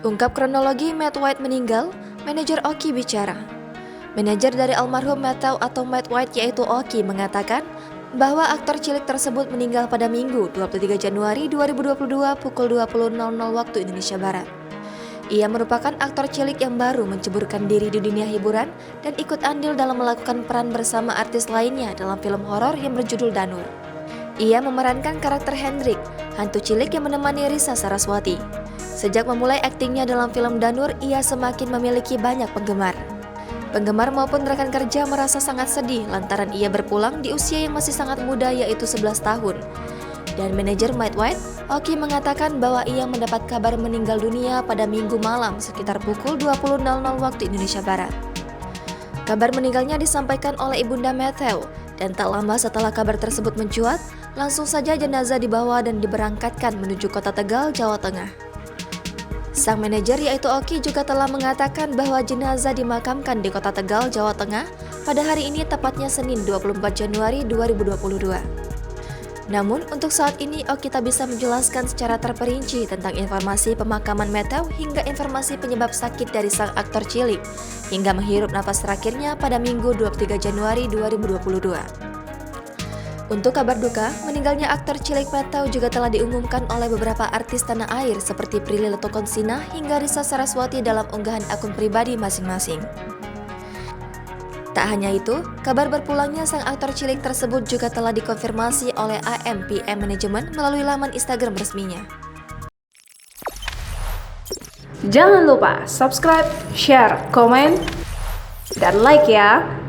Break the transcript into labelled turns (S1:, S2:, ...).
S1: Ungkap kronologi Matt White meninggal, manajer Oki bicara. Manajer dari almarhum Matthew atau Matt White yaitu Oki mengatakan bahwa aktor cilik tersebut meninggal pada Minggu 23 Januari 2022 pukul 20.00 waktu Indonesia Barat. Ia merupakan aktor cilik yang baru menceburkan diri di dunia hiburan dan ikut andil dalam melakukan peran bersama artis lainnya dalam film horor yang berjudul Danur. Ia memerankan karakter Hendrik, hantu cilik yang menemani Risa Saraswati. Sejak memulai aktingnya dalam film Danur, ia semakin memiliki banyak penggemar. Penggemar maupun rekan kerja merasa sangat sedih lantaran ia berpulang di usia yang masih sangat muda yaitu 11 tahun. Dan manajer Matt White, Oki mengatakan bahwa ia mendapat kabar meninggal dunia pada Minggu malam sekitar pukul 20.00 waktu Indonesia Barat. Kabar meninggalnya disampaikan oleh ibunda Matthew dan tak lama setelah kabar tersebut mencuat, langsung saja jenazah dibawa dan diberangkatkan menuju kota Tegal, Jawa Tengah. Sang manajer yaitu Oki juga telah mengatakan bahwa jenazah dimakamkan di kota Tegal, Jawa Tengah pada hari ini tepatnya Senin 24 Januari 2022. Namun untuk saat ini Oki tak bisa menjelaskan secara terperinci tentang informasi pemakaman Matthew hingga informasi penyebab sakit dari sang aktor cilik hingga menghirup napas terakhirnya pada Minggu 23 Januari 2022. Untuk kabar duka, meninggalnya aktor cilik Matthew juga telah diumumkan oleh beberapa artis tanah air seperti Prilly Latuconsina hingga Risa Saraswati dalam unggahan akun pribadi masing-masing. Tak hanya itu, kabar berpulangnya sang aktor cilik tersebut juga telah dikonfirmasi oleh AMPM Management melalui laman Instagram resminya.
S2: Jangan lupa subscribe, share, komen, dan like ya!